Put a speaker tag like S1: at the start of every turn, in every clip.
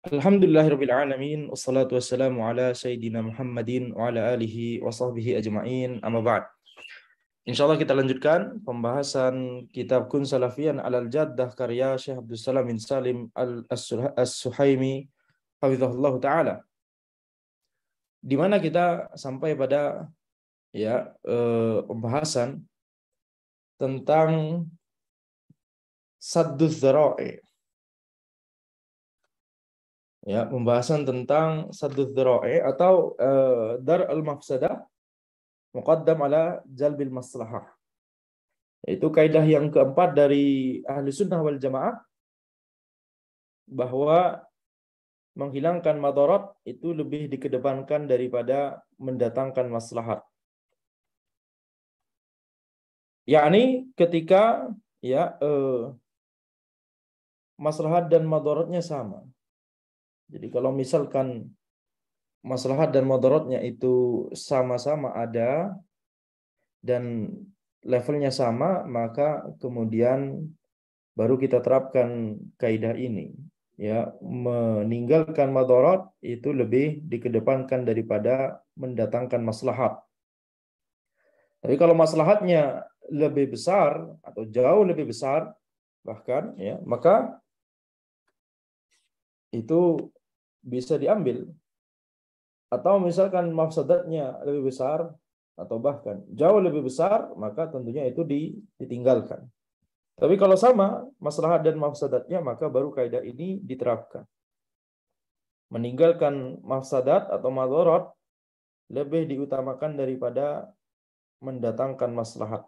S1: Alhamdulillahirabbil alamin wassalatu wassalamu ala sayyidina Muhammadin wa ala alihi wa sahbihi ajma'in amma ba'd. Insyaallah kita lanjutkan pembahasan kitab Kun Salafiyan Alal Jaddah karya Syekh Abdul Salam bin Salim As-Suhaimi hafizahullah taala. Di mana kita sampai pada pembahasan tentang sadduz dzara'i. Pembahasan tentang sadduz dzara'i atau dar al-mafsadah muqaddam ala jalbil maslahah. Itu kaidah yang keempat dari ahli sunnah wal jamaah, bahwa menghilangkan madarat itu lebih dikedepankan daripada mendatangkan maslahat. Yakni ketika maslahat dan madaratnya sama. Jadi kalau misalkan maslahat dan madaratnya itu sama-sama ada dan levelnya sama, maka kemudian baru kita terapkan kaidah ini. Meninggalkan madarat itu lebih dikedepankan daripada mendatangkan maslahat. Tapi kalau maslahatnya lebih besar atau jauh lebih besar bahkan, maka itu bisa diambil. Atau misalkan mafsadatnya lebih besar atau bahkan jauh lebih besar, maka tentunya itu ditinggalkan. Tapi kalau sama maslahat dan mafsadatnya, maka baru kaidah ini diterapkan. Meninggalkan mafsadat atau madarat lebih diutamakan daripada mendatangkan maslahat.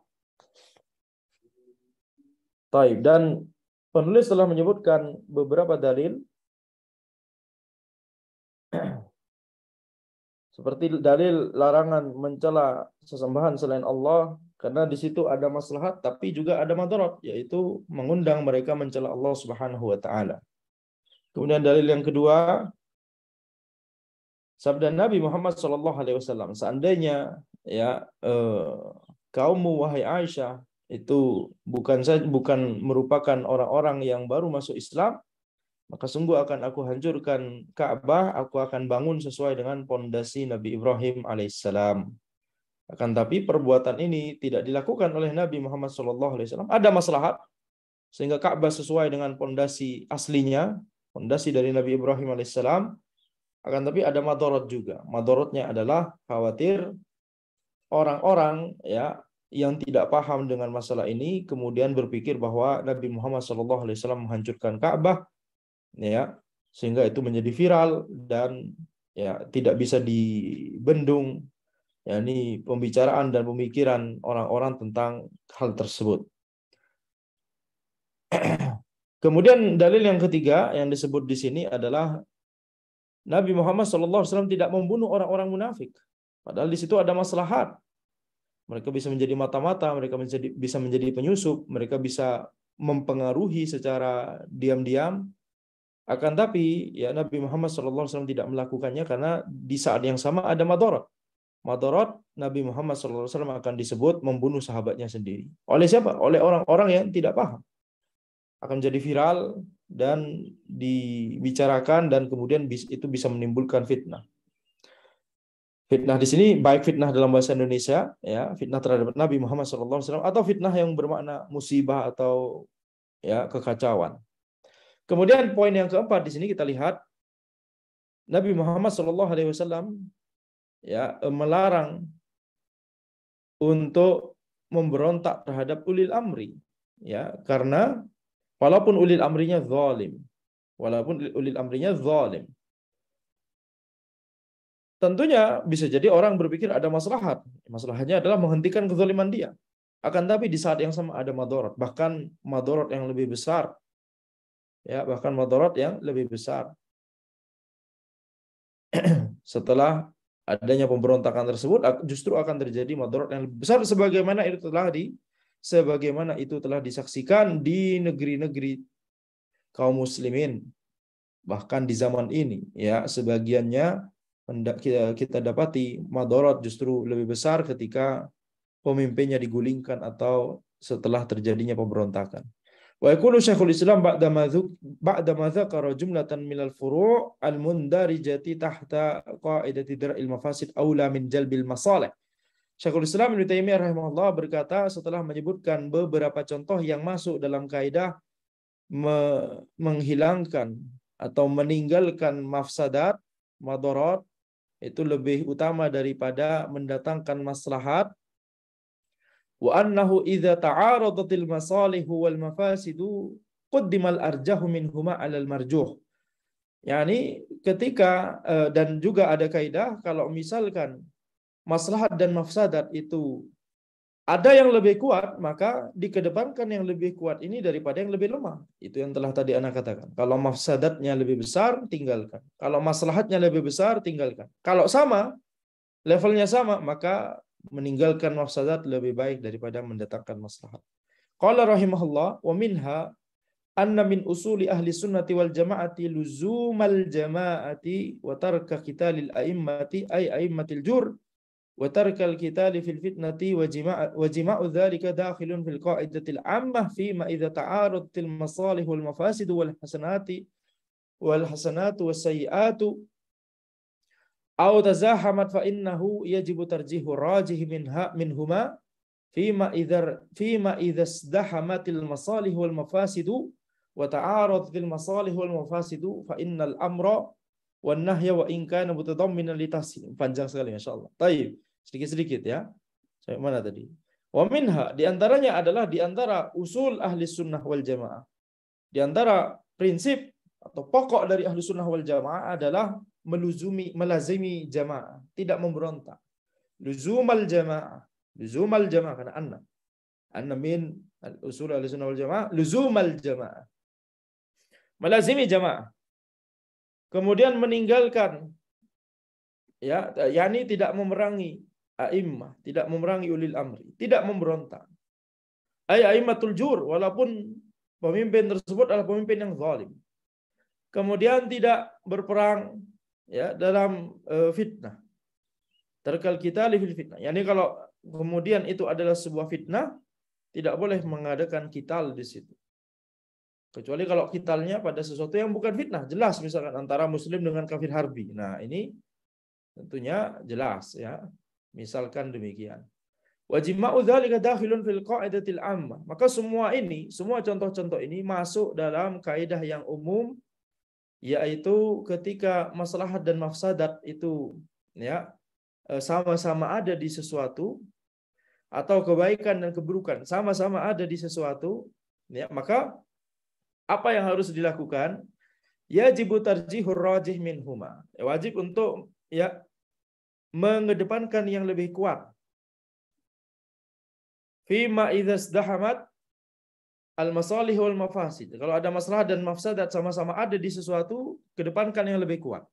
S1: Taib. Dan penulis telah menyebutkan beberapa dalil seperti dalil larangan mencela sesembahan selain Allah, karena di situ ada maslahat tapi juga ada madarat, yaitu mengundang mereka mencela Allah Subhanahu wa taala. Kemudian dalil yang kedua, sabda Nabi Muhammad SAW, seandainya kaummu wahai Aisyah itu bukan merupakan orang-orang yang baru masuk Islam, maka sungguh akan aku hancurkan Ka'bah, aku akan bangun sesuai dengan pondasi Nabi Ibrahim alaihissalam. Akan tapi perbuatan ini tidak dilakukan oleh Nabi Muhammad SAW. Ada maslahat sehingga Ka'bah sesuai dengan pondasi aslinya, pondasi dari Nabi Ibrahim alaihissalam. Akan tapi ada madarat juga. Madaratnya adalah khawatir orang-orang yang tidak paham dengan masalah ini kemudian berpikir bahwa Nabi Muhammad SAW menghancurkan Ka'bah, sehingga itu menjadi viral dan tidak bisa dibendung, ini pembicaraan dan pemikiran orang-orang tentang hal tersebut. Kemudian dalil yang ketiga yang disebut di sini adalah Nabi Muhammad SAW tidak membunuh orang-orang munafik, padahal di situ ada maslahat. Mereka bisa menjadi mata-mata, mereka bisa menjadi penyusup, mereka bisa mempengaruhi secara diam-diam. Akan tapi Nabi Muhammad SAW tidak melakukannya karena di saat yang sama ada madarat. Madarat Nabi Muhammad SAW akan disebut membunuh sahabatnya sendiri. Oleh siapa? Oleh orang-orang yang tidak paham. Akan jadi viral dan dibicarakan dan kemudian itu bisa menimbulkan fitnah. Fitnah di sini baik fitnah dalam bahasa Indonesia, fitnah terhadap Nabi Muhammad SAW, atau fitnah yang bermakna musibah atau kekacauan. Kemudian poin yang keempat di sini kita lihat Nabi Muhammad SAW melarang untuk memberontak terhadap ulil amri, karena walaupun ulil amrinya zalim, tentunya bisa jadi orang berpikir ada maslahat. Maslahatnya adalah menghentikan kezaliman dia. Akan tapi di saat yang sama ada madarat, bahkan madarat yang lebih besar. Setelah adanya pemberontakan tersebut, justru akan terjadi madarat yang lebih besar sebagaimana itu telah disaksikan di negeri-negeri kaum muslimin. Bahkan di zaman ini, sebagiannya kita dapati madarat justru lebih besar ketika pemimpinnya digulingkan atau setelah terjadinya pemberontakan. Wa yaqulu Syekhul Islam ba'da ma dzakara jumlatan minal furu' al-mundarijati tahta qa'idati dar'il mafasid aula min jalbil masalih. Syekhul Islam Ibnu Taimiyah rahimahullah berkata setelah menyebutkan beberapa contoh yang masuk dalam kaidah menghilangkan atau meninggalkan mafsadat, madarat, itu lebih utama daripada mendatangkan maslahat. Wa annahu idza ta'aradatil masalihu wal mafasidu quddimal arjahu minhuma 'alal marjuh. Yani ketika dan juga ada kaidah kalau misalkan maslahat dan mafsadat itu ada yang lebih kuat, maka dikedepankan yang lebih kuat ini daripada yang lebih lemah. Itu yang telah tadi Ana katakan. Kalau mafsadatnya lebih besar, tinggalkan. Kalau maslahatnya lebih besar, tinggalkan. Kalau sama, levelnya sama, maka meninggalkan mafsadat lebih baik daripada mendatangkan maslahat. Qala rahimahullah, wa minha anna min usuli ahli sunnati wal jama'ati luzumal jama'ati wa tarka qitalil a'immati ay a'immatil jur wa tarkal qitali fil fitnati wa jima'u dzalika dakhilun fil qa'idatil 'ammah fi ma idza ta'aradatil masalih wal mafasid wal hasanatu was sayyi'atu aw tazahamat fa innahu yajibu tarjihu rajih minhuma fima idza izdahamatil masalih wal mafasid wa ta'aradatil masalih wal mafasid fa innal amra wan nahya wa in kana mutadamminan li tahsin. Panjang sekali masyaallah. Baik. Sedikit-sedikit ya. Sampai mana tadi? Wa minha, di antaranya adalah di antara usul ahli sunnah wal jamaah. Di antara prinsip atau pokok dari ahli sunnah wal jamaah adalah melazimi jamaah, tidak memberontak. Luzumal jamaah karena anna min usul ahli sunnah wal jamaah, luzumal jamaah. Melazimi jamaah. Kemudian meninggalkan yakni tidak memerangi a'immah, tidak memerangi ulil amri, tidak memberontak. A'immatul jur, walaupun pemimpin tersebut adalah pemimpin yang zalim. Kemudian tidak berperang dalam fitnah. Tarkal qitali fil fitnah. Yani kalau kemudian itu adalah sebuah fitnah, tidak boleh mengadakan qital di situ. Kecuali kalau qitalnya pada sesuatu yang bukan fitnah, jelas misalkan antara muslim dengan kafir harbi. Nah, ini tentunya jelas ya. Misalkan demikian. Wa jima'u dzalika dakhilun fil qa'idatil 'ammah. Maka semua contoh-contoh ini masuk dalam kaidah yang umum, yaitu ketika maslahat dan mafsadat itu sama-sama ada di sesuatu, atau kebaikan dan keburukan sama-sama ada di sesuatu, maka apa yang harus dilakukan? Yajibu tarjihur rajih minhuma. Wajib untuk mengedepankan yang lebih kuat. Fima idza izdahamat al-masalih wal mafasid. Kalau ada maslahat dan mafsadat sama-sama ada di sesuatu, kedepankan yang lebih kuat.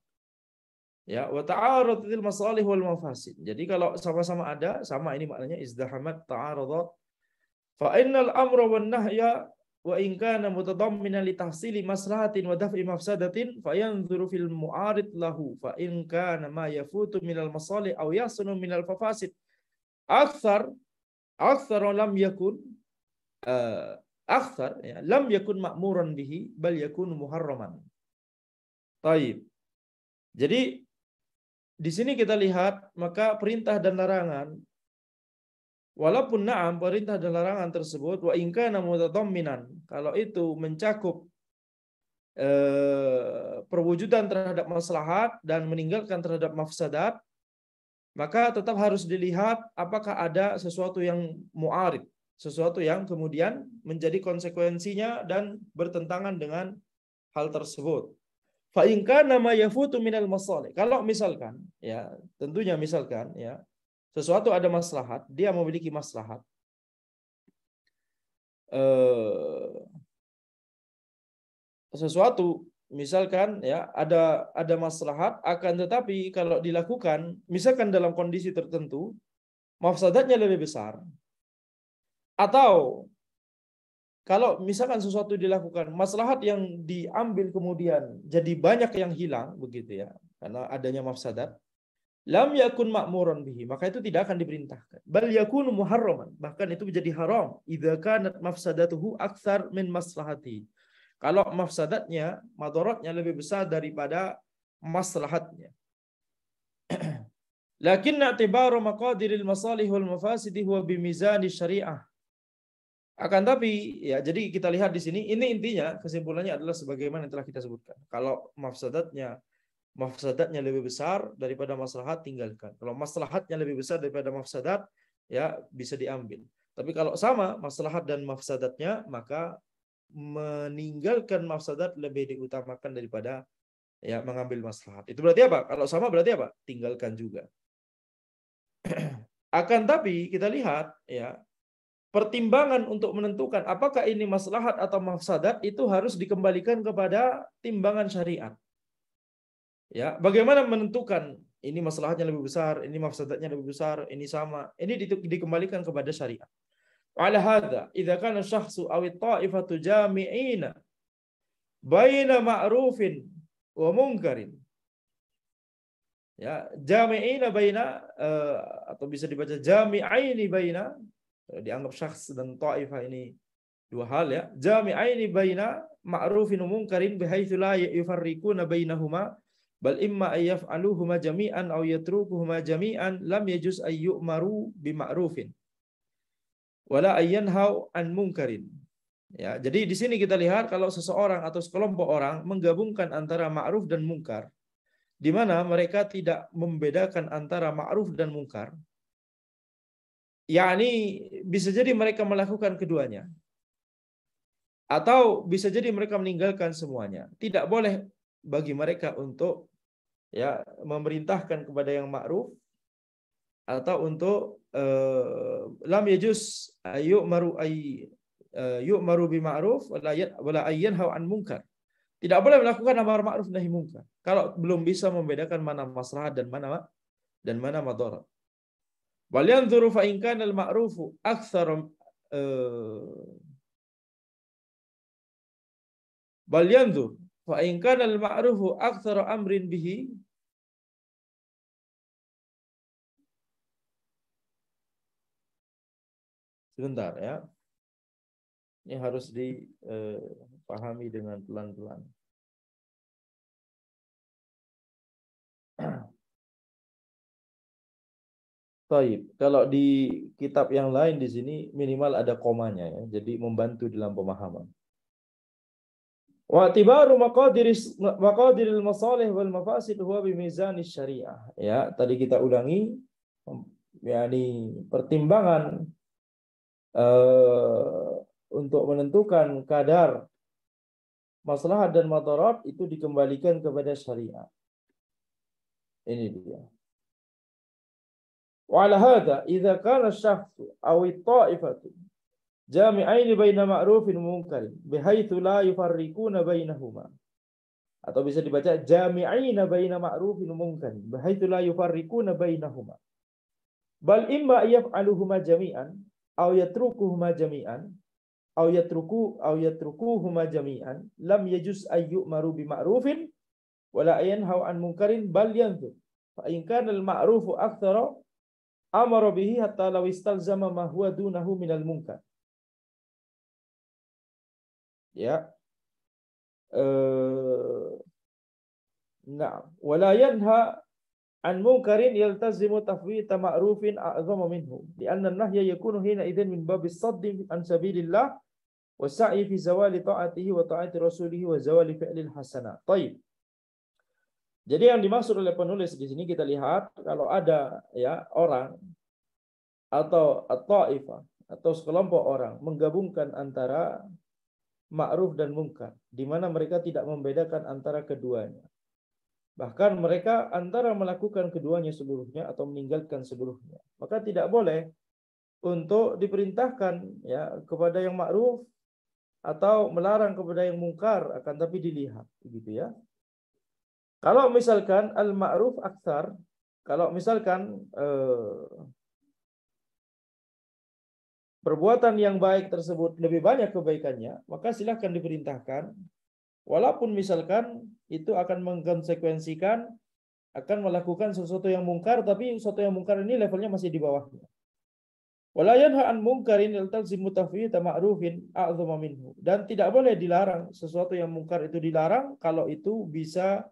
S1: Wa ta'aradatil masalih wal mafasid. Jadi kalau sama-sama ada, sama ini maknanya izdahamat ta'aradat. Fa innal amra wan nahya wa in kana mutadamminan li tahsili maslahatin wa daf'i mafsadatin fayanzuru fil mu'arid lahu fa in kana ma yafutu minal masalih aw yasunu minal fafasid akthar lam yakun lam yakun ma'muran bihi bal yakun muharraman. Taib. Jadi di sini kita lihat maka perintah dan larangan, walaupun na'am perintah dan larangan tersebut wa in kana mutadamminan, kalau itu mencakup perwujudan terhadap maslahat dan meninggalkan terhadap mafsadat, maka tetap harus dilihat apakah ada sesuatu yang mu'arid, sesuatu yang kemudian menjadi konsekuensinya dan bertentangan dengan hal tersebut. Fa in kana ma yafutu minal masalih. Kalau misalkan tentunya misalkan sesuatu ada maslahat, dia memiliki maslahat. Sesuatu misalkan ada maslahat, akan tetapi kalau dilakukan misalkan dalam kondisi tertentu mafsadatnya lebih besar, atau kalau misalkan sesuatu dilakukan maslahat yang diambil kemudian jadi banyak yang hilang begitu karena adanya mafsadat, lam yakun ma'muran bihi, maka itu tidak akan diperintahkan. Bal yakunu muharraman, bahkan itu menjadi haram idza kanat mafsadatuhu aktsar min maslahati. Kalau mafsadatnya, madaratnya lebih besar daripada maslahatnya. Lakin i'tibaru maqadiril masalih wal mafasidi huwa bimizani syariah. Akan tapi ya, jadi kita lihat di sini, ini intinya kesimpulannya adalah sebagaimana yang telah kita sebutkan. Kalau mafsadatnya lebih besar daripada maslahat, tinggalkan. Kalau maslahatnya lebih besar daripada mafsadat, ya bisa diambil. Tapi kalau sama maslahat dan mafsadatnya, maka meninggalkan mafsadat lebih diutamakan daripada ya mengambil maslahat. Itu berarti apa? Kalau sama berarti apa? Tinggalkan juga. Akan tapi kita lihat ya, pertimbangan untuk menentukan apakah ini maslahat atau mafsadat itu harus dikembalikan kepada timbangan syariat. Ya, bagaimana menentukan ini maslahatnya lebih besar, ini mafsadatnya lebih besar, ini sama. Ini dikembalikan kepada syariat. Ala hadza, idza kana syakhsu aw at-ta'ifatu jami'ina baina ma'rufin wa munkarin. Ya, jami'ina baina atau bisa dibaca jami'aini baina, dianggap syakhs dan ta'ifah ini dua hal ya. Jami'aini baina ma'rufin wa munkarin bihaitsu la yufarriquna bainahuma bal imma ay yaf'aluhuma jami'an aw yatrukuhuma jami'an lam yajuz ay yu'maru bima'rufin wala ay yanhau an munkarin. Ya, jadi di sini kita lihat kalau seseorang atau sekelompok orang menggabungkan antara ma'ruf dan mungkar, di mana mereka tidak membedakan antara ma'ruf dan mungkar, yakni bisa jadi mereka melakukan keduanya atau bisa jadi mereka meninggalkan semuanya. Tidak boleh bagi mereka untuk ya memerintahkan kepada yang ma'ruf atau untuk lam yajuz yu'maru bima'ruf wala ayyanhau an munkar. Tidak boleh melakukan amar ma'ruf nahi munkar kalau belum bisa membedakan mana maslahat dan mana madarat. Wal yanzuru fa in kana al ma'rufu aktsar bal yanzur fa in kana al ma'rufu aktsar amrin bihi. Sebentar ya. Ini harus dipahami dengan pelan-pelan. Baik, kalau di kitab yang lain di sini minimal ada komanya ya, jadi membantu dalam pemahaman. Wa tibaru maqadiril masalih wal mafasid huwa bimizani syariah. Ya, tadi kita ulangi, yakni pertimbangan untuk menentukan kadar maslahat dan madarat itu dikembalikan kepada syariat. Ini dia. Wa ala hadza idza kana asy-syakhsu aw at-ta'ifatu jami'ain baina ma'rufin wa munkarin bihaitsu la yufarriquna bainahuma. Atau bisa dibaca jami'ain baina ma'rufin wa munkarin bihaitsu la yufarriquna bainahuma. Bal imma yaf'aluhuma jami'an aw yatrukuhuma jami'an aw yatrukuhuma jami'an lam yajuz ay yu'maru bima'rufin wala yanhau an munkarin bal yanzur fa in kana al-ma'rufu aktsara amara bihi hatta law istalzama ma huwa dunahu minal munkar. Ya. Nah, wala yanha an munkarin yaltazimu tafwita ma'rufin a'zama minhu li'anna an-nahya yakunu hina idzin min babis saddi an sabilillah wa sa'i fi zawali ta'atihi wa ta'ati rasulih wa zawali fi'lil hasanat. Baik. Jadi yang dimaksud oleh penulis di sini kita lihat kalau ada ya orang atau at-ta'ifah atau sekelompok orang menggabungkan antara ma'ruf dan munkar di mana mereka tidak membedakan antara keduanya. Bahkan mereka antara melakukan keduanya seluruhnya atau meninggalkan seluruhnya. Maka tidak boleh untuk diperintahkan ya kepada yang ma'ruf atau melarang kepada yang mungkar, akan tapi dilihat gitu ya. Kalau misalkan al-ma'ruf aktsar, kalau misalkan perbuatan yang baik tersebut lebih banyak kebaikannya, maka silahkan diperintahkan. Walaupun misalkan itu akan mengkonsekuensikan akan melakukan sesuatu yang mungkar, tapi sesuatu yang mungkar ini levelnya masih di bawahnya. Wala yanha an munkarin yaltazimu tafwid ma'rufin a'dhama minhu. Dan tidak boleh dilarang sesuatu yang mungkar itu dilarang kalau itu bisa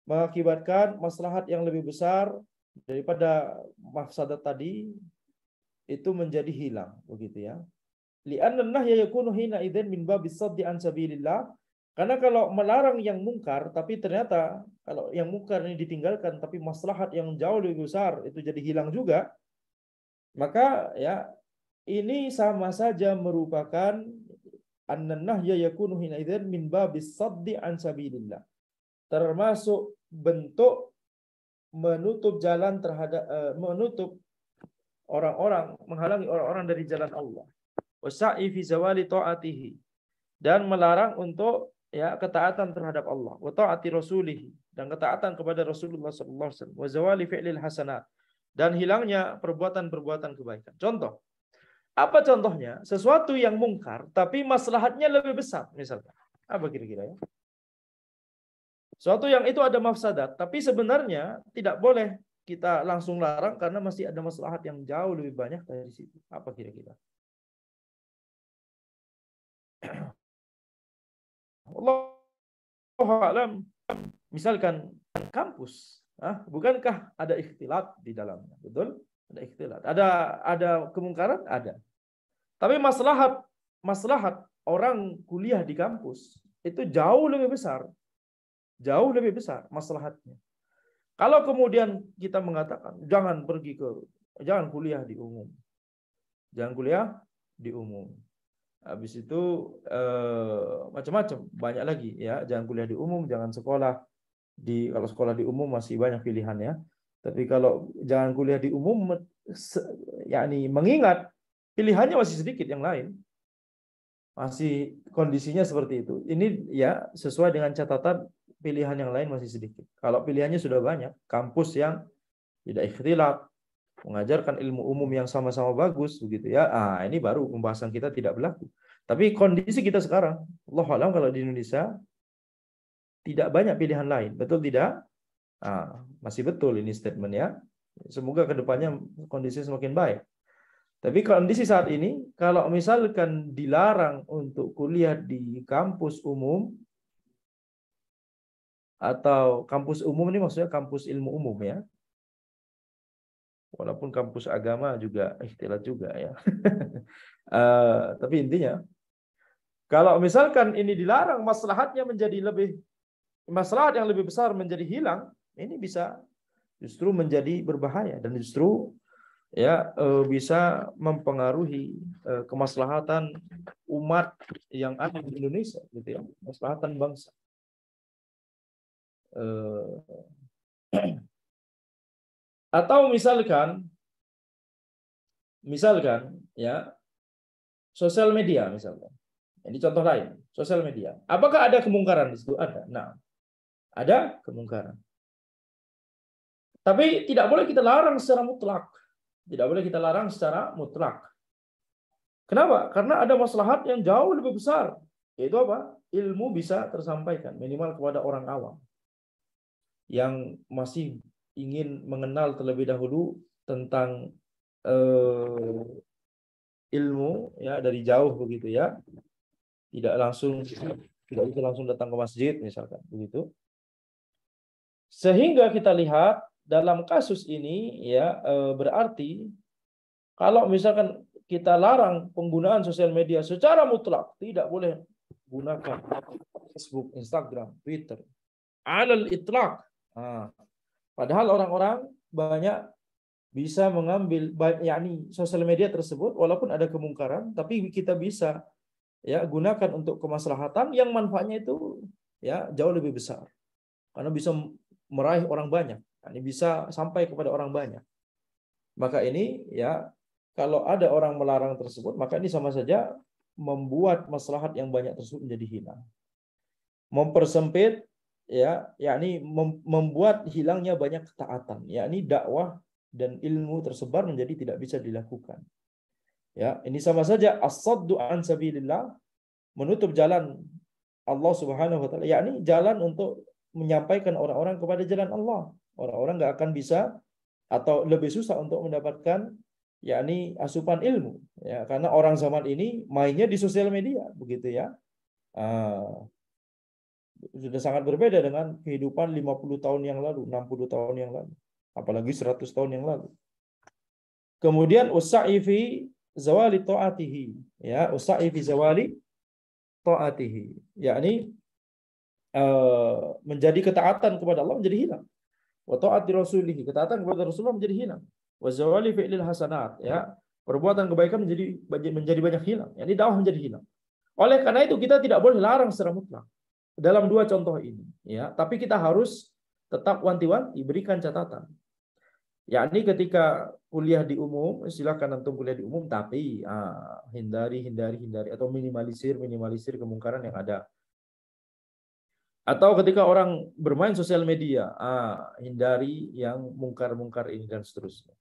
S1: mengakibatkan maslahat yang lebih besar daripada mafsadat tadi, itu menjadi hilang, begitu ya. Li'anna an-nahya yakunu hina idzan min babis saddi an sabilillah. Karena kalau melarang yang mungkar, tapi ternyata kalau yang mungkar ini ditinggalkan, tapi maslahat yang jauh lebih besar itu jadi hilang juga, maka ya ini sama saja merupakan an-nahya yakunu hina idzan min babis saddi an sabilillah. Termasuk bentuk menutup jalan terhadap menutup orang-orang, menghalangi orang-orang dari jalan Allah. Wasa'i fi zawali ta'atihi, dan melarang untuk ya ketaatan terhadap Allah, wa ta'ati rasulih, dan ketaatan kepada Rasulullah sallallahu alaihi wasallam, wa zawali fi'lil hasanat, dan hilangnya perbuatan-perbuatan kebaikan. Contoh, apa contohnya? Sesuatu yang mungkar tapi maslahatnya lebih besar, misalkan. Apa kira-kira ya? Sesuatu yang itu ada mafsadat, tapi sebenarnya tidak boleh kita langsung larang karena masih ada maslahat yang jauh lebih banyak dari situ. Apa kira-kira? Allahu a'lam. Misalkan kampus, bukankah ada ikhtilat di dalamnya? Betul? Ada ikhtilat. Ada kemungkaran? Ada. Tapi maslahat orang kuliah di kampus itu jauh lebih besar. Jauh lebih besar maslahatnya. Kalau kemudian kita mengatakan jangan kuliah di umum. Jangan kuliah di umum. Habis itu macam-macam, banyak lagi ya. Jangan kuliah di umum, jangan sekolah kalau sekolah di umum masih banyak pilihan ya. Tapi kalau jangan kuliah di umum, yakni mengingat pilihannya masih sedikit yang lain. Masih kondisinya seperti itu. Ini ya sesuai dengan catatan pilihan yang lain masih sedikit. Kalau pilihannya sudah banyak, kampus yang tidak ikhtilat, mengajarkan ilmu umum yang sama-sama bagus begitu ya. Ini baru pembahasan kita tidak berlaku. Tapi kondisi kita sekarang, Allahu a'lam, kalau di Indonesia tidak banyak pilihan lain. Betul tidak? Masih betul ini statement ya. Semoga kedepannya kondisi semakin baik. Tapi kondisi saat ini, kalau misalkan dilarang untuk kuliah di kampus umum, atau kampus umum ini maksudnya kampus ilmu umum ya. Walaupun kampus agama juga ikhtilat juga ya. Tapi intinya, kalau misalkan ini dilarang, maslahat yang lebih besar menjadi hilang, ini bisa justru menjadi berbahaya dan justru ya bisa mempengaruhi kemaslahatan umat yang ada di Indonesia gitu ya, kemaslahatan bangsa. Atau misalkan ya sosial media misalkan. Ini contoh lain, sosial media. Apakah ada kemungkaran di situ? Ada. Nah, ada kemungkaran. Tapi tidak boleh kita larang secara mutlak. Tidak boleh kita larang secara mutlak. Kenapa? Karena ada maslahat yang jauh lebih besar. Yaitu apa? Ilmu bisa tersampaikan minimal kepada orang awam yang masih ingin mengenal terlebih dahulu tentang ilmu ya dari jauh begitu ya, tidak bisa langsung datang ke masjid misalkan begitu. Sehingga kita lihat dalam kasus ini ya berarti kalau misalkan kita larang penggunaan sosial media secara mutlak, tidak boleh gunakan Facebook, Instagram, Twitter alal itlaq. Padahal orang-orang banyak bisa mengambil yakni sosial media tersebut walaupun ada kemungkaran, tapi kita bisa ya gunakan untuk kemaslahatan yang manfaatnya itu ya jauh lebih besar. Karena bisa meraih orang banyak, ini bisa sampai kepada orang banyak. Maka ini ya kalau ada orang melarang tersebut, maka ini sama saja membuat maslahat yang banyak tersebut menjadi hilang. Mempersempit ya, yakni membuat hilangnya banyak ketaatan, yakni dakwah dan ilmu tersebar menjadi tidak bisa dilakukan. Ya, ini sama saja as-saddu an sabilillah, menutup jalan Allah Subhanahu wa taala, yakni jalan untuk menyampaikan orang-orang kepada jalan Allah. Orang-orang nggak akan bisa atau lebih susah untuk mendapatkan yakni asupan ilmu, ya, karena orang zaman ini mainnya di sosial media, begitu ya. Ah, sudah sangat berbeda dengan kehidupan 50 tahun yang lalu, 60 tahun yang lalu, apalagi 100 tahun yang lalu. Kemudian usa'i fi zawali ta'atihi, ya, usa'i fi zawali ta'atihi, yakni menjadi ketaatan kepada Allah menjadi hilang. Wa ta'ati rasulihi, ketaatan kepada Rasulullah menjadi hilang. Wa zawali fi'lil hasanat, ya, perbuatan kebaikan menjadi banyak hilang. Yani dakwah menjadi hilang. Oleh karena itu kita tidak boleh larang secara mutlak dalam dua contoh ini, ya. Tapi kita harus tetap wanti-wanti, berikan catatan. Yakni ketika kuliah di umum, silakan antum kuliah di umum, tapi hindari atau minimalisir kemungkaran yang ada. Atau ketika orang bermain sosial media, hindari yang mungkar-mungkar ini dan seterusnya.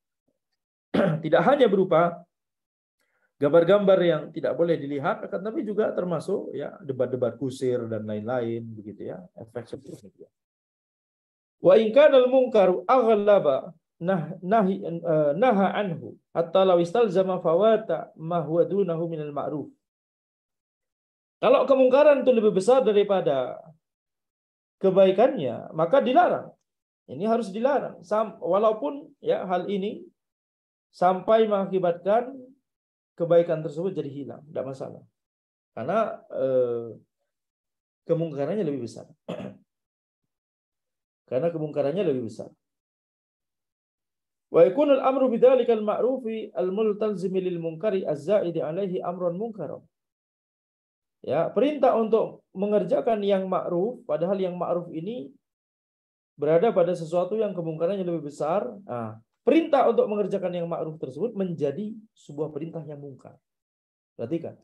S1: Tidak hanya berupa gambar-gambar yang tidak boleh dilihat, tapi juga termasuk ya debat-debat kusir dan lain-lain, begitu ya, efek seperti itu. Wa in kana al-munkaru aghlaba naha anhu hatta law istalzama fawata ma huwa dunahu minal ma'ruf. Kalau kemungkaran itu lebih besar daripada kebaikannya, maka dilarang. Ini harus dilarang. Walaupun ya hal ini sampai mengakibatkan kebaikan tersebut jadi hilang, tidak masalah. Karena kemungkarannya lebih besar. Karena kemungkarannya lebih besar. Wa yakunul amru bidzalikal ma'rufi al-multazimi lil munkari az-zaidi alaihi amrun munkaran. Ya, perintah untuk mengerjakan yang ma'ruf, padahal yang ma'ruf ini berada pada sesuatu yang kemungkarannya lebih besar. Perintah untuk mengerjakan yang ma'ruf tersebut menjadi sebuah perintah yang mungkar. Perhatikan,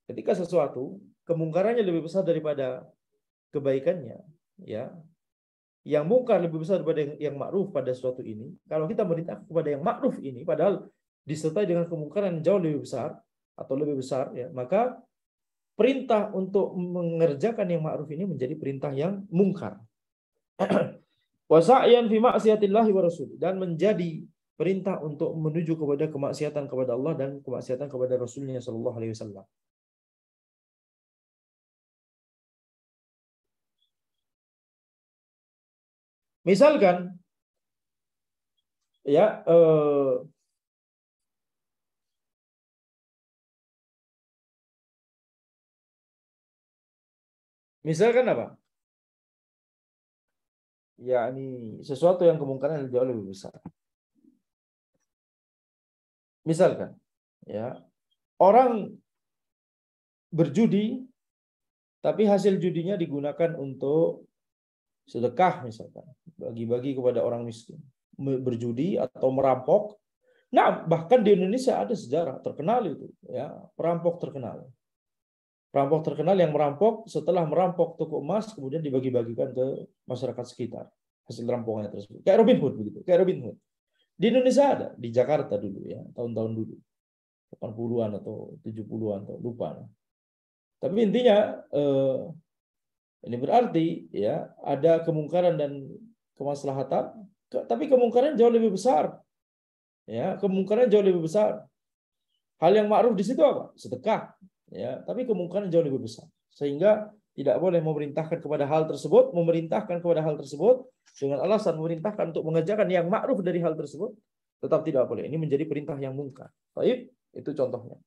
S1: ketika sesuatu kemungkarannya lebih besar daripada kebaikannya, ya, yang mungkar lebih besar daripada yang ma'ruf pada sesuatu ini, kalau kita merintah kepada yang ma'ruf ini, padahal disertai dengan kemungkaran yang jauh lebih besar atau lebih besar, ya, maka perintah untuk mengerjakan yang ma'ruf ini menjadi perintah yang mungkar. Wasa'yan fi ma'siyatillahi wa rasul, dan menjadi perintah untuk menuju kepada kemaksiatan kepada Allah dan kemaksiatan kepada Rasulnya sallallahu alaihi wasallam. Misalkan ya misalkan apa? Yakni sesuatu yang kemungkinan jauh lebih besar. Misalkan ya, orang berjudi tapi hasil judinya digunakan untuk sedekah, misalkan bagi-bagi kepada orang miskin, berjudi atau merampok. Nah, bahkan di Indonesia ada sejarah terkenal itu, ya, perampok terkenal. Perampok terkenal yang merampok, setelah merampok toko emas kemudian dibagi-bagikan ke masyarakat sekitar hasil rampokannya tersebut. Kayak Robin Hood begitu, kayak Robin Hood. Di Indonesia ada, di Jakarta dulu ya, tahun-tahun dulu. 80-an atau 70-an atau lupa. Tapi intinya ini berarti ya ada kemungkaran dan kemaslahatan, tapi kemungkaran jauh lebih besar. Ya, kemungkaran jauh lebih besar. Hal yang ma'ruf di situ apa? Sedekah. Ya, tapi kemungkaran jauh lebih besar. Sehingga tidak boleh memerintahkan kepada hal tersebut, dengan alasan memerintahkan untuk mengerjakan yang ma'ruf dari hal tersebut, tetap tidak boleh. Ini menjadi perintah yang mungkar. Baik, itu contohnya.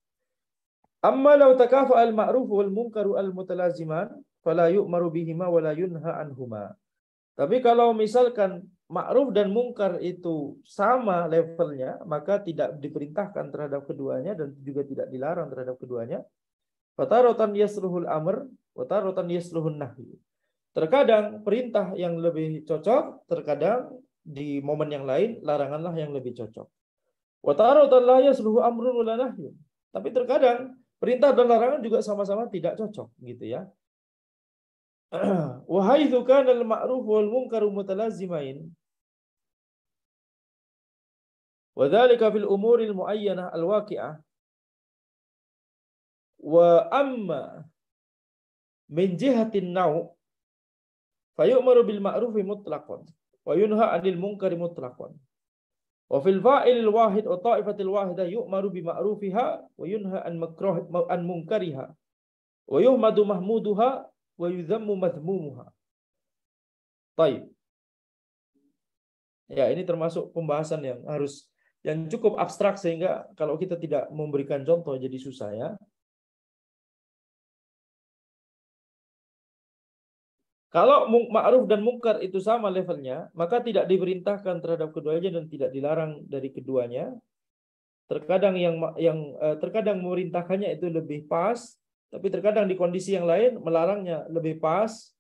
S1: Amma law takafa al-ma'ruf wal munkaru al-mutalaziman fala yu'maru bihima wa la yunha anhuma. Tapi kalau misalkan ma'ruf dan mungkar itu sama levelnya, maka tidak diperintahkan terhadap keduanya dan juga tidak dilarang terhadap keduanya. Fataratan yasluhul amr, wataratan yasluhun nahi. Terkadang perintah yang lebih cocok, terkadang di momen yang lain laranganlah yang lebih cocok. Wataratan la yasluhu amrun wala nahyun. Tapi terkadang perintah dan larangan juga sama-sama tidak cocok, gitu ya. Wa haitsu kana al-ma'ruf wal munkaru mutalazimain. Wa dzalika fil umuril muayyanah al-waqi'ah. Wa amma min jihatin nau' fayu'maru bil ma'rufi mutlaqan. wa yunha 'anil munkari mutlaqan. Wa fil fa'ilil wahid wa ta'ifatil wahidah yu'maru bi ma'rufiha wa yunha an munkariha wa yuhmadu mahmuduha wa yudhammu madhmumuha. Baik. Ya, ini termasuk pembahasan yang cukup abstrak sehingga kalau kita tidak memberikan contoh jadi susah ya. Kalau ma'ruf dan mungkar itu sama levelnya, maka tidak diperintahkan terhadap keduanya dan tidak dilarang dari keduanya. Terkadang terkadang memerintahkannya itu lebih pas, tapi terkadang di kondisi yang lain melarangnya lebih pas.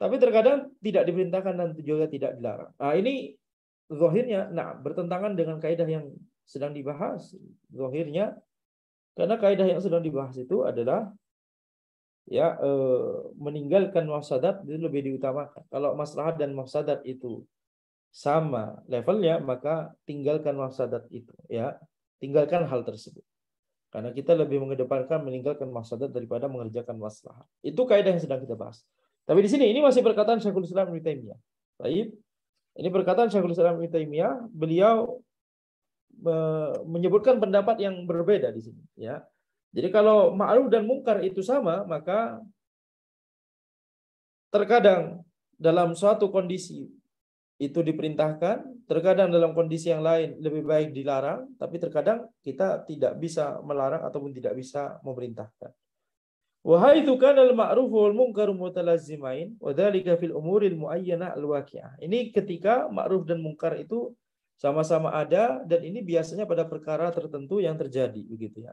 S1: Tapi terkadang tidak diperintahkan dan juga tidak dilarang. Nah, ini zahirnya bertentangan dengan kaidah yang sedang dibahas. Zahirnya karena kaidah yang sedang dibahas itu adalah meninggalkan mafsadat itu lebih diutamakan. Kalau maslahat dan mafsadat itu sama levelnya, maka tinggalkan mafsadat itu, ya. Tinggalkan hal tersebut. Karena kita lebih mengedepankan meninggalkan mafsadat daripada mengerjakan maslahat. Itu kaidah yang sedang kita bahas. Tapi di sini ini masih perkataan Syekhul Islam Ibnu Taimiyah. Baik. Ini perkataan Syekhul Islam Ibnu Taimiyah, beliau menyebutkan pendapat yang berbeda di sini, ya. Jadi kalau ma'ruf dan mungkar itu sama, maka terkadang dalam suatu kondisi itu diperintahkan, terkadang dalam kondisi yang lain lebih baik dilarang, tapi terkadang kita tidak bisa melarang ataupun tidak bisa memerintahkan. Wa haitsu kana al-ma'ruf wal munkar mutalazzimain wa dzalika fil umuril muayyanah al-waqi'ah. Ini ketika ma'ruf dan mungkar itu sama-sama ada dan ini biasanya pada perkara tertentu yang terjadi begitu ya.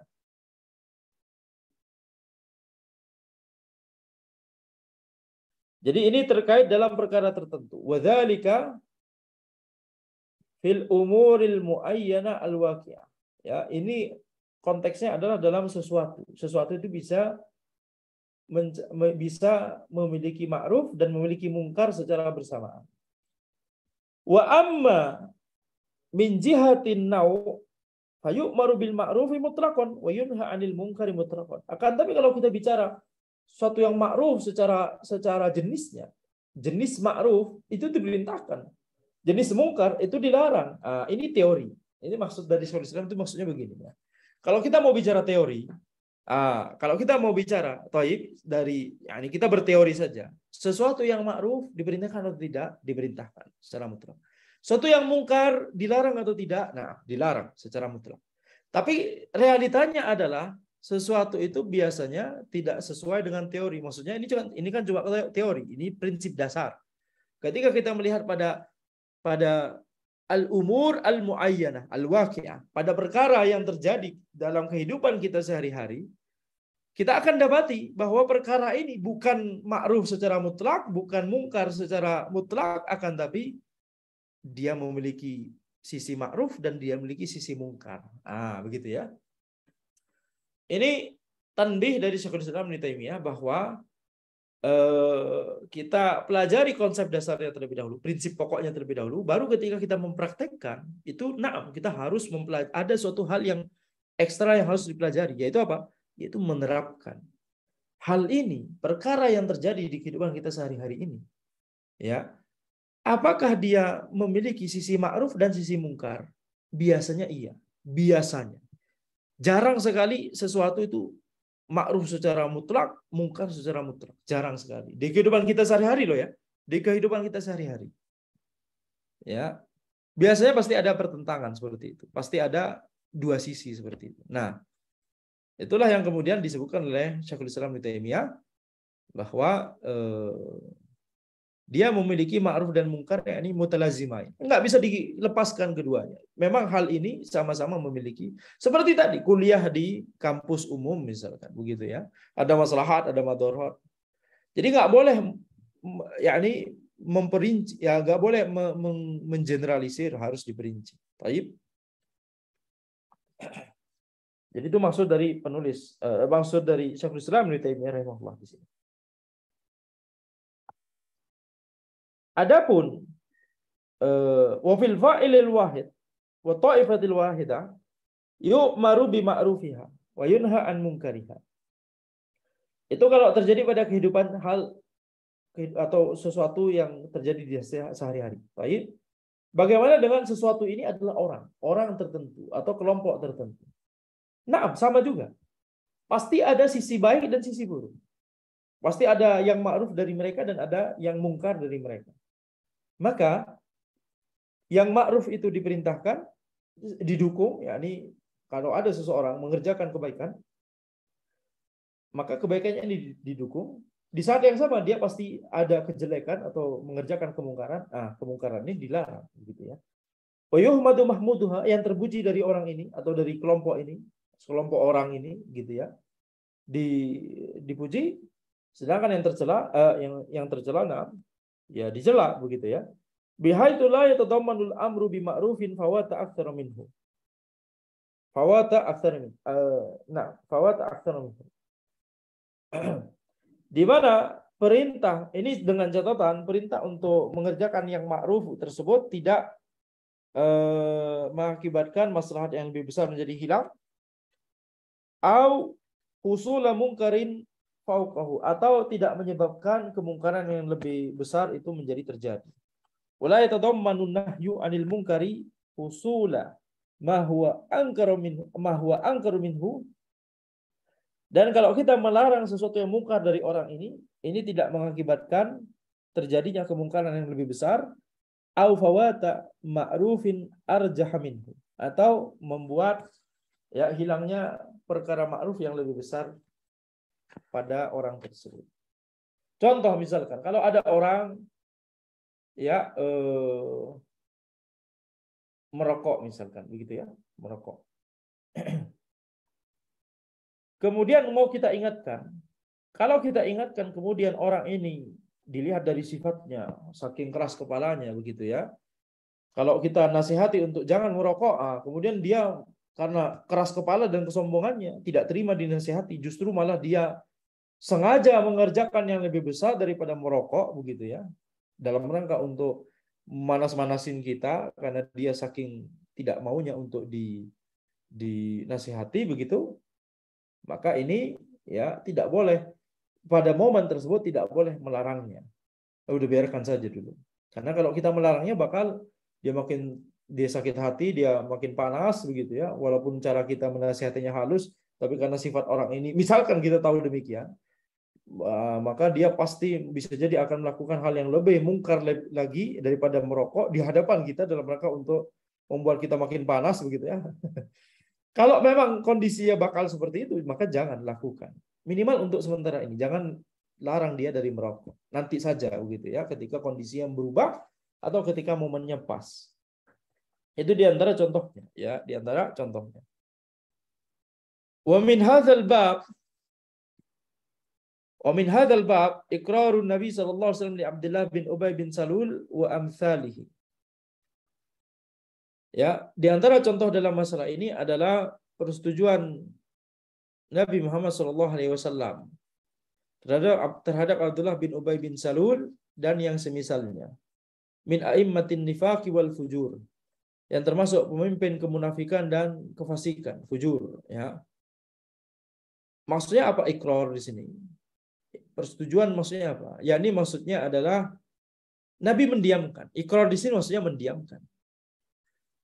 S1: Jadi ini terkait dalam perkara tertentu. Wa dzalika fil umuril muayyana al-waqi'ah. Ya, ini konteksnya adalah dalam sesuatu. Sesuatu itu bisa memiliki ma'ruf dan memiliki mungkar secara bersamaan. Wa amma min jihatin nau fayu'maru bil ma'rufi mutlaqan wa yunha 'anil munkari mutlaqan. Akan tapi kalau kita bicara suatu yang ma'ruf secara jenisnya, jenis ma'ruf itu diperintahkan, jenis mungkar itu dilarang. Ini teori. Ini maksud dari Syekhul Islam itu maksudnya begini ya. Kalau kita mau bicara teori, kalau kita mau bicara ini kita berteori saja. Sesuatu yang ma'ruf diperintahkan atau tidak? Diperintahkan secara mutlak. Sesuatu yang mungkar dilarang atau tidak? Nah, dilarang secara mutlak. Tapi realitanya adalah sesuatu itu biasanya tidak sesuai dengan teori. Maksudnya ini kan cuma teori, ini prinsip dasar. Ketika kita melihat pada al-umur al-muayyanah, al-waqi'ah, pada perkara yang terjadi dalam kehidupan kita sehari-hari, kita akan dapati bahwa perkara ini bukan ma'ruf secara mutlak, bukan mungkar secara mutlak, akan tapi dia memiliki sisi ma'ruf dan dia memiliki sisi mungkar. Begitu ya. Ini tanbih dari Syekhul Islam Ibnu Taimiyah bahwa kita pelajari konsep dasarnya terlebih dahulu, prinsip pokoknya terlebih dahulu, baru ketika kita mempraktekkan itu, kita harus ada suatu hal yang ekstra yang harus dipelajari, yaitu apa? Yaitu menerapkan hal ini, perkara yang terjadi di kehidupan kita sehari-hari ini. Ya, apakah dia memiliki sisi ma'ruf dan sisi mungkar? Biasanya iya, biasanya. Jarang sekali sesuatu itu ma'ruf secara mutlak, mungkar secara mutlak. Jarang sekali. Di kehidupan kita sehari-hari loh ya. Di kehidupan kita sehari-hari. Ya. Biasanya pasti ada pertentangan seperti itu. Pasti ada dua sisi seperti itu. Nah, itulah yang kemudian disebutkan oleh Syekhul Islam Ibnu Taimiyah bahwa dia memiliki ma'ruf dan mungkar, yakni mutalazimain. Enggak bisa dilepaskan keduanya. Memang hal ini sama-sama memiliki. Seperti tadi, kuliah di kampus umum misalkan, begitu ya. Ada maslahat, ada madharat. Jadi enggak boleh yakni memperinci, ya enggak boleh mengeneralisir, harus diperinci. Baik. Jadi itu maksud dari penulis, maksud dari Syekhul Islam Ibnu Taimiyah rahimahullah di sini. Adapun wa fil fa'ilil wahid wa ta'ifatil wahidah yu'maru bi ma'rufiha wa yunha an munkariha. Itu kalau terjadi pada kehidupan atau sesuatu yang terjadi di sehari-hari. Baik. Bagaimana dengan sesuatu ini adalah orang tertentu atau kelompok tertentu? Nah, sama juga. Pasti ada sisi baik dan sisi buruk. Pasti ada yang ma'ruf dari mereka dan ada yang mungkar dari mereka. Maka yang ma'ruf itu diperintahkan, didukung, yakni kalau ada seseorang mengerjakan kebaikan, maka kebaikannya ini didukung. Di saat yang sama dia pasti ada kejelekan atau mengerjakan kemungkaran. Kemungkaran ini dilarang, gitu ya. Wa yuhmadu mahmuduha, yang terpuji dari orang ini atau dari kelompok ini, sekelompok orang ini, gitu ya, dipuji, sedangkan yang tercela, yang tercela, ya dicela, begitu ya. Bihaitsu la yatadammanul amru bima'rufin fawata aktsara minhu. Fawata aktsara minhu. Fawata aktsara minhu. Di mana perintah ini dengan catatan perintah untuk mengerjakan yang ma'ruf tersebut tidak mengakibatkan maslahat yang lebih besar menjadi hilang, au husula munkarin fauqahu, atau tidak menyebabkan kemungkaran yang lebih besar itu menjadi terjadi. Wala yatadammanu nahyu 'anil munkari husula ma huwa ankaru minhu. Dan kalau kita melarang sesuatu yang mungkar dari orang ini tidak mengakibatkan terjadinya kemungkaran yang lebih besar, au fawata ma'rufin arjaha minhu, atau membuat ya hilangnya perkara ma'ruf yang lebih besar pada orang tersebut. Contoh misalkan kalau ada orang ya merokok misalkan, begitu ya, merokok. Kemudian mau kita ingatkan. Kalau kita ingatkan kemudian orang ini dilihat dari sifatnya, saking keras kepalanya, begitu ya. Kalau kita nasihati untuk jangan merokok, kemudian dia karena keras kepala dan kesombongannya tidak terima dinasihati, justru malah dia sengaja mengerjakan yang lebih besar daripada merokok, begitu ya. Dalam rangka untuk manas-manasin kita karena dia saking tidak maunya untuk dinasihati, begitu. Maka ini ya tidak boleh, pada momen tersebut tidak boleh melarangnya. Udah biarkan saja dulu. Karena kalau kita melarangnya bakal dia sakit hati, dia makin panas, begitu ya. Walaupun cara kita menasihatinya halus, tapi karena sifat orang ini, misalkan kita tahu demikian, maka dia pasti bisa jadi akan melakukan hal yang lebih mungkar lagi daripada merokok di hadapan kita dalam rangka untuk membuat kita makin panas, begitu ya. Kalau memang kondisinya bakal seperti itu, maka jangan lakukan. Minimal untuk sementara ini, jangan larang dia dari merokok. Nanti saja, begitu ya, ketika kondisi yang berubah atau ketika momennya pas. Itu diantara contohnya, ya, diantara contohnya. Wa min hadzal bab iqrarun Nabi sallallahu alaihi wasallam li Abdullah bin Ubay bin Salul wa amsalihi. Ya, di antara contoh dalam masalah ini adalah persetujuan Nabi Muhammad SAW terhadap Abdullah bin Ubay bin Salul dan yang semisalnya min a'immatin nifaqi wal fujur, yang termasuk pemimpin kemunafikan dan kefasikan, fujur, ya. Maksudnya apa ikrar di sini? Persetujuan maksudnya apa? Yakni maksudnya adalah Nabi mendiamkan. Ikrar di sini maksudnya mendiamkan.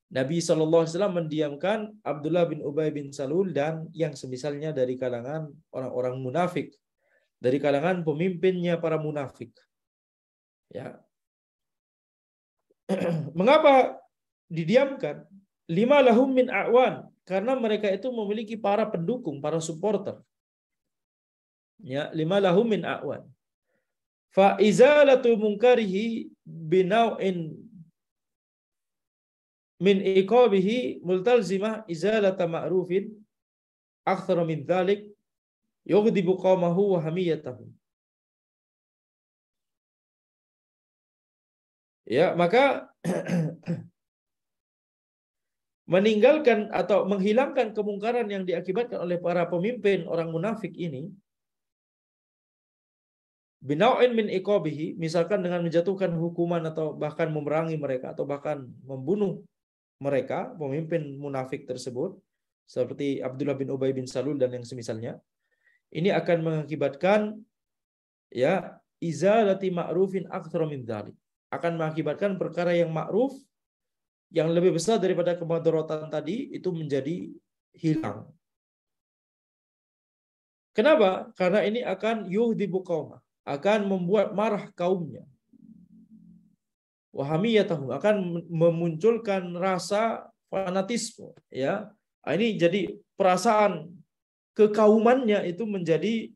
S1: Nabi SAW mendiamkan Abdullah bin Ubay bin Salul dan yang semisalnya dari kalangan orang-orang munafik, dari kalangan pemimpinnya para munafik. Ya. Mengapa didiamkan? Lima lahum min a'wan, karena mereka itu memiliki para pendukung, para supporter. Ya, lima lahum min a'wan. Fa izalatu munkarihi binau'in min iqabihi multalzimah izalata ma'rufin aktsara min dzalik yughdibu qaumahu wa hamiyatahu. Ya, maka meninggalkan atau menghilangkan kemungkaran yang diakibatkan oleh para pemimpin orang munafik ini, binau'in min iqabihi, misalkan dengan menjatuhkan hukuman atau bahkan memerangi mereka atau bahkan membunuh mereka, pemimpin munafik tersebut, seperti Abdullah bin Ubay bin Salul dan yang semisalnya, ini akan mengakibatkan ya izalati ma'rufin aktsara min dzalik. Akan mengakibatkan perkara yang ma'ruf yang lebih besar daripada kemadaratan tadi itu menjadi hilang. Kenapa? Karena ini akan yuhdibu qaumah, akan membuat marah kaumnya. Wahamiyatahu, akan memunculkan rasa fanatisme, ya. Ini jadi perasaan kekaumannya itu menjadi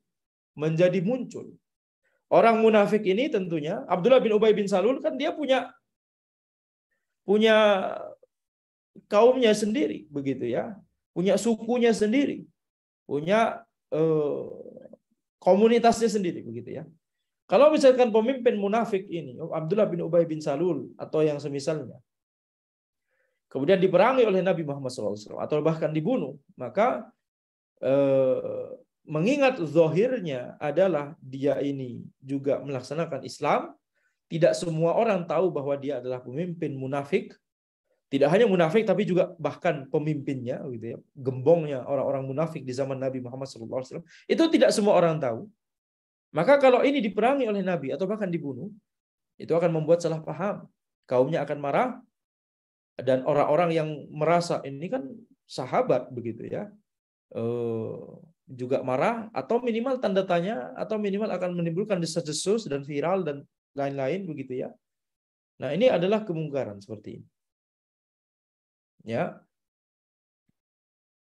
S1: muncul. Orang munafik ini tentunya Abdullah bin Ubay bin Salul kan dia punya kaumnya sendiri, begitu ya, punya sukunya sendiri, punya komunitasnya sendiri, begitu ya. Kalau misalkan pemimpin munafik ini Abdullah bin Ubay bin Salul atau yang semisalnya kemudian diperangi oleh Nabi Muhammad SAW atau bahkan dibunuh, maka mengingat zahirnya adalah dia ini juga melaksanakan Islam, tidak semua orang tahu bahwa dia adalah pemimpin munafik. Tidak hanya munafik tapi juga bahkan pemimpinnya, gitu ya, gembongnya orang-orang munafik di zaman Nabi Muhammad SAW. Itu tidak semua orang tahu. Maka kalau ini diperangi oleh Nabi atau bahkan dibunuh, itu akan membuat salah paham. Kaumnya akan marah dan orang-orang yang merasa ini kan sahabat, begitu ya, juga marah atau minimal tanda tanya atau minimal akan menimbulkan desas-desus dan viral dan lain-lain, begitu ya. Nah, ini adalah kemungkaran seperti ini. Ya,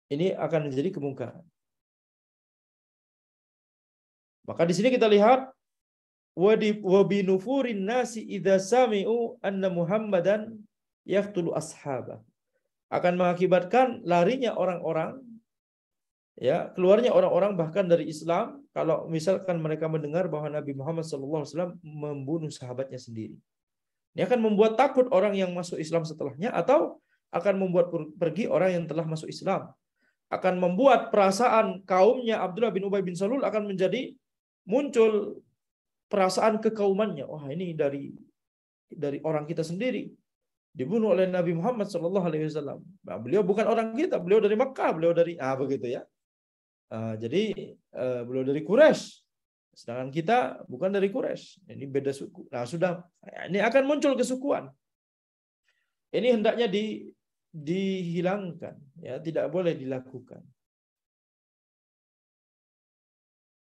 S1: ini akan menjadi kemungkaran. Maka di sini kita lihat wa binufurin nasi idza sami'u anna Muhammadan yaqtulu ashabah, akan mengakibatkan larinya orang-orang, ya, keluarnya orang-orang bahkan dari Islam kalau misalkan mereka mendengar bahwa Nabi Muhammad SAW membunuh sahabatnya sendiri. Ini akan membuat takut orang yang masuk Islam setelahnya atau akan membuat pergi orang yang telah masuk Islam. Akan membuat perasaan kaumnya Abdullah bin Ubay bin Salul akan menjadi muncul perasaan kekaumannya. Wah, ini dari orang kita sendiri. Dibunuh oleh Nabi Muhammad SAW. Nah, beliau bukan orang kita, beliau dari Makkah, beliau dari begitu ya. Jadi beliau dari Quraisy. Sedangkan kita bukan dari Quraisy. Ini beda suku. Nah, sudah ini akan muncul kesukuan. Ini hendaknya dihilangkan, ya, tidak boleh dilakukan.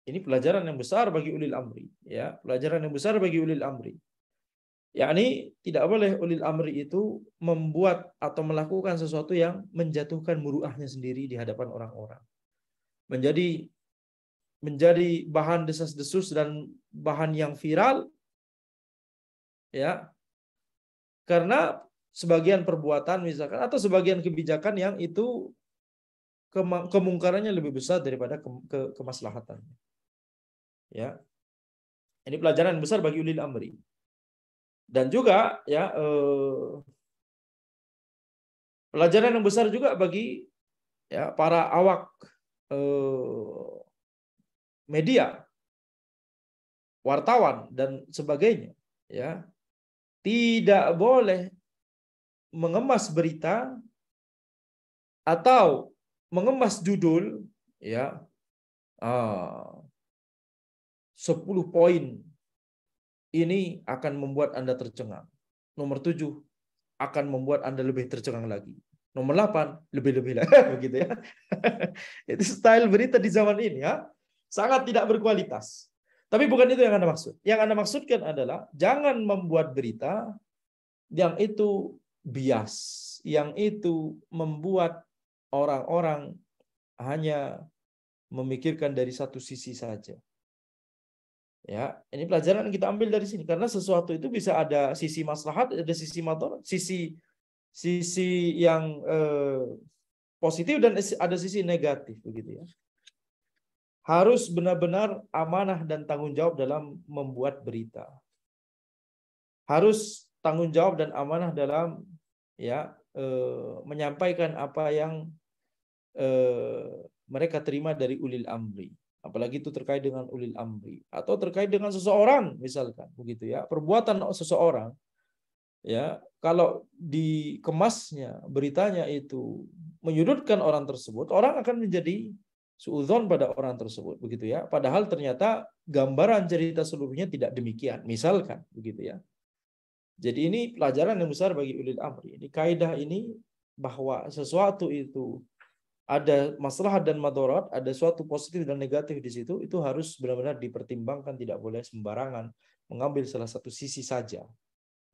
S1: Ini pelajaran yang besar bagi ulil amri, ya, pelajaran yang besar bagi ulil amri. Yakni tidak boleh ulil amri itu membuat atau melakukan sesuatu yang menjatuhkan muruahnya sendiri di hadapan orang-orang. Menjadi bahan desas-desus dan bahan yang viral, ya. Karena sebagian perbuatan misalkan atau sebagian kebijakan yang itu kemungkarannya lebih besar daripada kemaslahatannya. Ya. Ini pelajaran besar bagi ulil amri. Dan juga ya pelajaran yang besar juga bagi ya para awak media, wartawan dan sebagainya, ya. Tidak boleh mengemas berita atau mengemas judul, ya, 10 poin ini akan membuat Anda tercengang. Nomor 7 akan membuat Anda lebih tercengang lagi. Nomor 8 lebih-lebih lagi, begitu ya. Itu style berita di zaman ini, ya. Sangat tidak berkualitas. Tapi bukan itu yang Anda maksud. Yang Anda maksudkan adalah jangan membuat berita yang itu bias, yang itu membuat orang-orang hanya memikirkan dari satu sisi saja. Ya, ini pelajaran yang kita ambil dari sini karena sesuatu itu bisa ada sisi maslahat, ada sisi madarat, sisi yang positif dan ada sisi negatif, begitu ya. Harus benar-benar amanah dan tanggung jawab dalam membuat berita. Harus tanggung jawab dan amanah dalam ya menyampaikan apa yang mereka terima dari ulil amri. Apalagi itu terkait dengan ulil amri atau terkait dengan seseorang misalkan, begitu ya. Perbuatan seseorang, ya, kalau dikemasnya beritanya itu menyudutkan orang tersebut, orang akan menjadi suudzon pada orang tersebut, begitu ya. Padahal ternyata gambaran cerita seluruhnya tidak demikian. Misalkan, begitu ya. Jadi ini pelajaran yang besar bagi ulil amri. Ini kaidah ini bahwa sesuatu itu ada maslahat dan madarat, ada suatu positif dan negatif di situ, itu harus benar-benar dipertimbangkan, tidak boleh sembarangan mengambil salah satu sisi saja.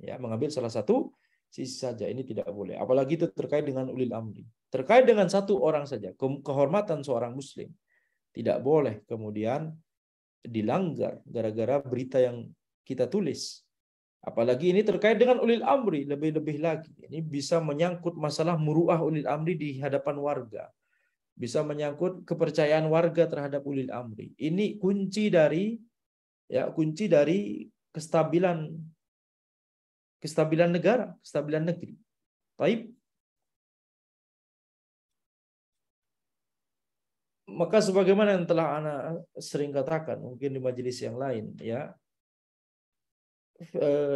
S1: Ya, mengambil salah satu sisi saja, ini tidak boleh. Apalagi itu terkait dengan ulil amri. Terkait dengan satu orang saja, kehormatan seorang muslim tidak boleh kemudian dilanggar gara-gara berita yang kita tulis. Apalagi ini terkait dengan ulil amri, lebih-lebih lagi. Ini bisa menyangkut masalah muruah ulil amri di hadapan warga. Bisa menyangkut kepercayaan warga terhadap ulil amri. Ini kunci dari kestabilan negara, kestabilan negeri. Baik. Maka sebagaimana yang telah Ana sering katakan, mungkin di majelis yang lain, ya,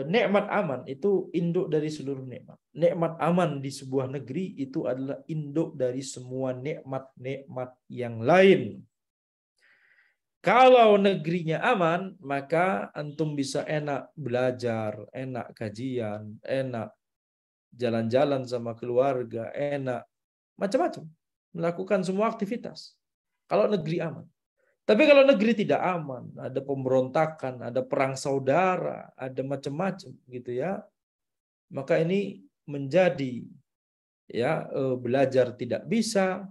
S1: nikmat aman itu induk dari seluruh nikmat. Nikmat aman di sebuah negeri itu adalah induk dari semua nikmat-nikmat yang lain. Kalau negerinya aman, maka antum bisa enak belajar, enak kajian, enak jalan-jalan sama keluarga, enak macam-macam, melakukan semua aktivitas. Kalau negeri aman. Tapi kalau negeri tidak aman, ada pemberontakan, ada perang saudara, ada macam-macam gitu ya, maka ini menjadi ya belajar tidak bisa,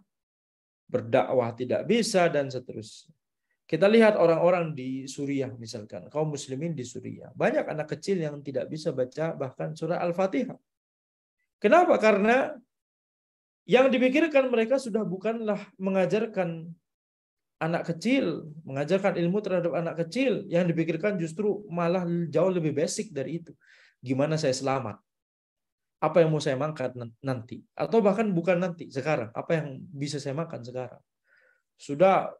S1: berdakwah tidak bisa, dan seterusnya. Kita lihat orang-orang di Suriah misalkan, kaum muslimin di Suriah, banyak anak kecil yang tidak bisa baca bahkan surah Al-Fatihah. Kenapa? Karena yang dipikirkan mereka sudah bukanlah mengajarkan anak kecil, mengajarkan ilmu terhadap anak kecil, yang dipikirkan justru malah jauh lebih basic dari itu. Gimana saya selamat? Apa yang mau saya makan nanti? Atau bahkan bukan nanti, sekarang. Apa yang bisa saya makan sekarang? Sudah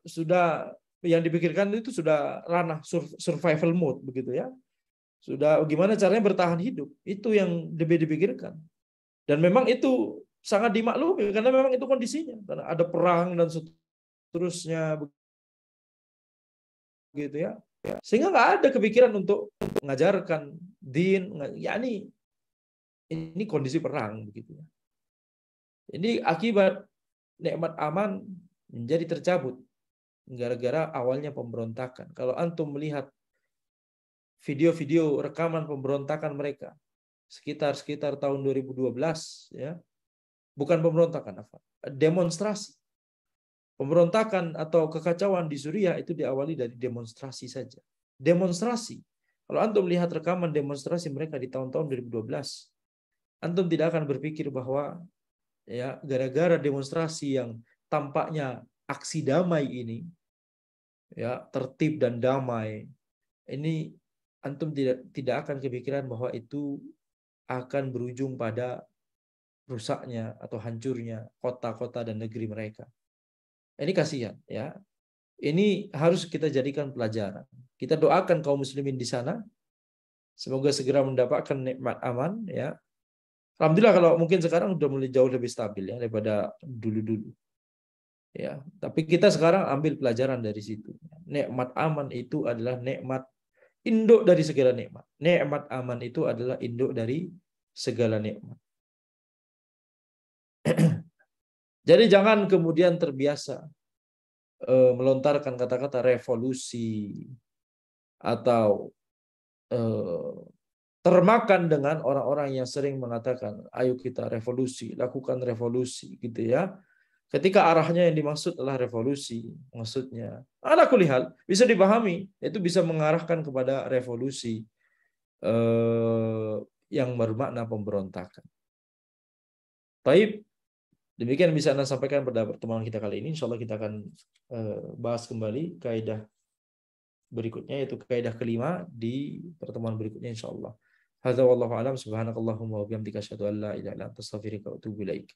S1: yang dipikirkan itu sudah ranah survival mode begitu ya. Sudah gimana caranya bertahan hidup. Itu yang lebih dipikirkan. Dan memang itu sangat dimaklumi karena memang itu kondisinya. Karena ada perang dan seterusnya gitu ya. Sehingga nggak ada kepikiran untuk mengajarkan din, yakni ini kondisi perang begitu ya. Ini akibat nikmat aman menjadi tercabut gara-gara awalnya pemberontakan. Kalau antum melihat video-video rekaman pemberontakan mereka sekitar tahun 2012 ya. Bukan pemberontakan apa? Demonstrasi. Pemberontakan atau kekacauan di Suriah itu diawali dari demonstrasi saja. Demonstrasi. Kalau antum lihat rekaman demonstrasi mereka di tahun-tahun 2012, antum tidak akan berpikir bahwa ya gara-gara demonstrasi yang tampaknya aksi damai ini, ya tertib dan damai, ini antum tidak akan kepikiran bahwa itu akan berujung pada rusaknya atau hancurnya kota-kota dan negeri mereka. Ini kasihan ya. Ini harus kita jadikan pelajaran. Kita doakan kaum muslimin di sana semoga segera mendapatkan nikmat aman ya. Alhamdulillah kalau mungkin sekarang sudah mulai jauh lebih stabil ya daripada dulu-dulu. Ya, tapi kita sekarang ambil pelajaran dari situ. Nikmat aman itu adalah nikmat induk dari segala nikmat. Nikmat aman itu adalah induk dari segala nikmat. Jadi jangan kemudian terbiasa melontarkan kata-kata revolusi atau termakan dengan orang-orang yang sering mengatakan ayo kita revolusi, lakukan revolusi gitu ya. Ketika arahnya yang dimaksud adalah revolusi, maksudnya ala kulli hal bisa dipahami, itu bisa mengarahkan kepada revolusi yang bermakna pemberontakan. Baik, demikian bisa Anda sampaikan pada pertemuan kita kali ini. Insyaallah kita akan bahas kembali kaidah berikutnya, yaitu kaidah kelima di pertemuan berikutnya insyaallah. Hadza wallahu alam, subhanakallahumma wa bihamdika asyhadu an la ilaha illa anta astaghfiruka wa atubu ilaik.